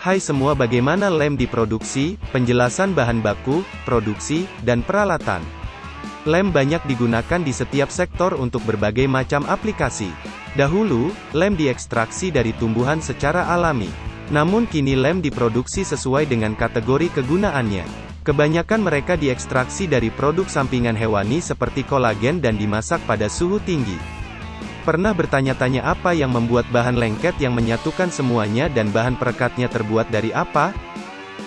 Hai semua, bagaimana lem diproduksi, penjelasan bahan baku, produksi, dan peralatan. Lem banyak digunakan di setiap sektor untuk berbagai macam aplikasi. Dahulu, lem diekstraksi dari tumbuhan secara alami. Namun kini lem diproduksi sesuai dengan kategori kegunaannya. Kebanyakan mereka diekstraksi dari produk sampingan hewani seperti kolagen dan dimasak pada suhu tinggi. Pernah bertanya-tanya apa yang membuat bahan lengket yang menyatukan semuanya dan bahan perekatnya terbuat dari apa?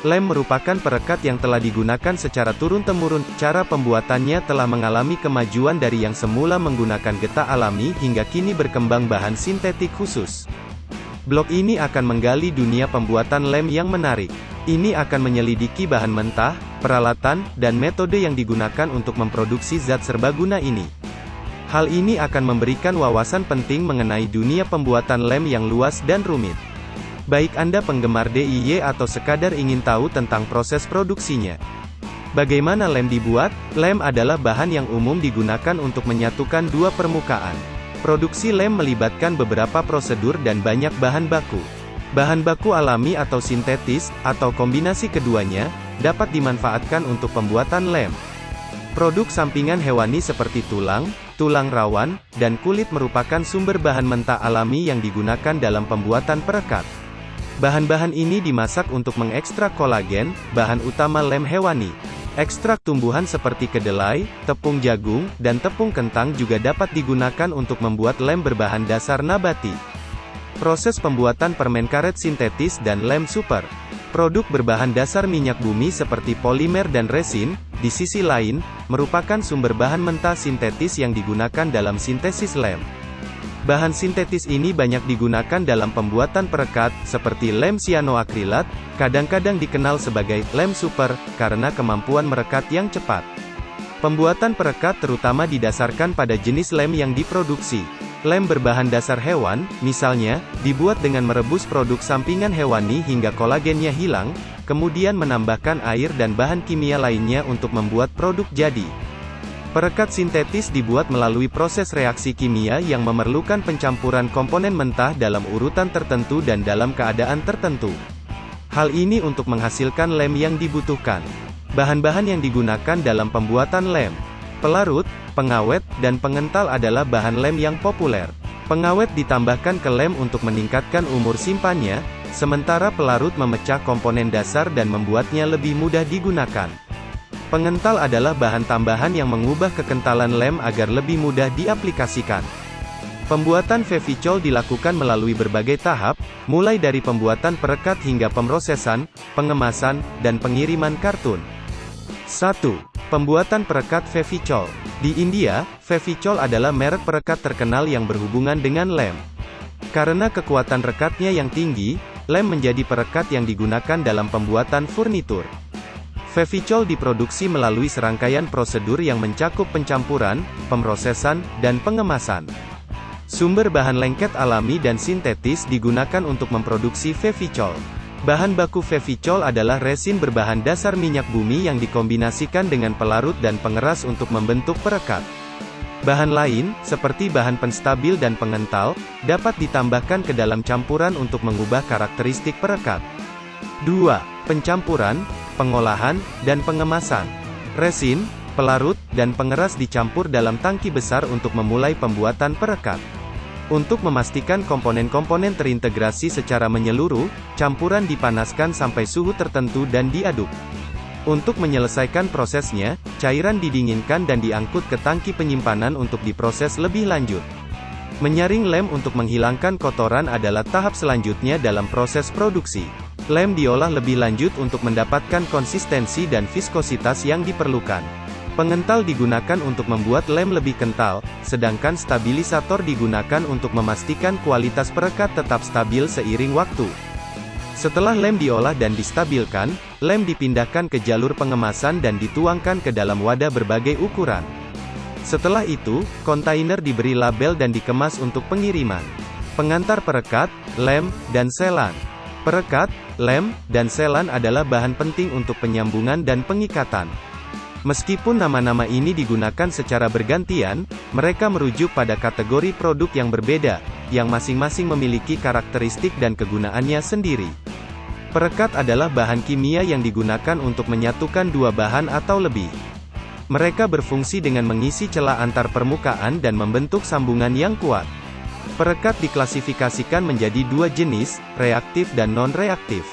Lem merupakan perekat yang telah digunakan secara turun-temurun. Cara pembuatannya telah mengalami kemajuan dari yang semula menggunakan getah alami hingga kini berkembang bahan sintetik khusus. Blog ini akan menggali dunia pembuatan lem yang menarik. Ini akan menyelidiki bahan mentah, peralatan, dan metode yang digunakan untuk memproduksi zat serbaguna ini. Hal ini akan memberikan wawasan penting mengenai dunia pembuatan lem yang luas dan rumit. Baik Anda penggemar DIY atau sekadar ingin tahu tentang proses produksinya. Bagaimana lem dibuat? Lem adalah bahan yang umum digunakan untuk menyatukan dua permukaan. Produksi lem melibatkan beberapa prosedur dan banyak bahan baku. Bahan baku alami atau sintetis, atau kombinasi keduanya, dapat dimanfaatkan untuk pembuatan lem. Produk sampingan hewani seperti tulang rawan, dan kulit merupakan sumber bahan mentah alami yang digunakan dalam pembuatan perekat. Bahan-bahan ini dimasak untuk mengekstrak kolagen, bahan utama lem hewani. Ekstrak tumbuhan seperti kedelai, tepung jagung, dan tepung kentang juga dapat digunakan untuk membuat lem berbahan dasar nabati. Proses pembuatan permen karet sintetis dan lem super. Produk berbahan dasar minyak bumi seperti polimer dan resin, di sisi lain, merupakan sumber bahan mentah sintetis yang digunakan dalam sintesis lem. Bahan sintetis ini banyak digunakan dalam pembuatan perekat, seperti lem sianoakrilat, kadang-kadang dikenal sebagai lem super, karena kemampuan merekat yang cepat. Pembuatan perekat terutama didasarkan pada jenis lem yang diproduksi. Lem berbahan dasar hewan, misalnya, dibuat dengan merebus produk sampingan hewani hingga kolagennya hilang, kemudian menambahkan air dan bahan kimia lainnya untuk membuat produk jadi. Perekat sintetis dibuat melalui proses reaksi kimia yang memerlukan pencampuran komponen mentah dalam urutan tertentu dan dalam keadaan tertentu. Hal ini untuk menghasilkan lem yang dibutuhkan. Bahan-bahan yang digunakan dalam pembuatan lem. Pelarut, pengawet, dan pengental adalah bahan lem yang populer. Pengawet ditambahkan ke lem untuk meningkatkan umur simpannya, sementara pelarut memecah komponen dasar dan membuatnya lebih mudah digunakan. Pengental adalah bahan tambahan yang mengubah kekentalan lem agar lebih mudah diaplikasikan. Pembuatan Fevicol dilakukan melalui berbagai tahap, mulai dari pembuatan perekat hingga pemrosesan, pengemasan, dan pengiriman kartun. 1. Pembuatan perekat Fevicol. Di India, Fevicol adalah merek perekat terkenal yang berhubungan dengan lem. Karena kekuatan rekatnya yang tinggi, lem menjadi perekat yang digunakan dalam pembuatan furnitur. Fevicol diproduksi melalui serangkaian prosedur yang mencakup pencampuran, pemrosesan, dan pengemasan. Sumber bahan lengket alami dan sintetis digunakan untuk memproduksi Fevicol. Bahan baku Fevicol adalah resin berbahan dasar minyak bumi yang dikombinasikan dengan pelarut dan pengeras untuk membentuk perekat. Bahan lain, seperti bahan penstabil dan pengental, dapat ditambahkan ke dalam campuran untuk mengubah karakteristik perekat. 2. Pencampuran, pengolahan, dan pengemasan. Resin, pelarut, dan pengeras dicampur dalam tangki besar untuk memulai pembuatan perekat. Untuk memastikan komponen-komponen terintegrasi secara menyeluruh, campuran dipanaskan sampai suhu tertentu dan diaduk. Untuk menyelesaikan prosesnya, cairan didinginkan dan diangkut ke tangki penyimpanan untuk diproses lebih lanjut. Menyaring lem untuk menghilangkan kotoran adalah tahap selanjutnya dalam proses produksi. Lem diolah lebih lanjut untuk mendapatkan konsistensi dan viskositas yang diperlukan. Pengental digunakan untuk membuat lem lebih kental, sedangkan stabilisator digunakan untuk memastikan kualitas perekat tetap stabil seiring waktu. Setelah lem diolah dan distabilkan, lem dipindahkan ke jalur pengemasan dan dituangkan ke dalam wadah berbagai ukuran. Setelah itu, kontainer diberi label dan dikemas untuk pengiriman. Pengantar perekat, lem, dan selan. Perekat, lem, dan selan adalah bahan penting untuk penyambungan dan pengikatan. Meskipun nama-nama ini digunakan secara bergantian, mereka merujuk pada kategori produk yang berbeda, yang masing-masing memiliki karakteristik dan kegunaannya sendiri. Perekat adalah bahan kimia yang digunakan untuk menyatukan dua bahan atau lebih. Mereka berfungsi dengan mengisi celah antar permukaan dan membentuk sambungan yang kuat. Perekat diklasifikasikan menjadi dua jenis, reaktif dan non-reaktif.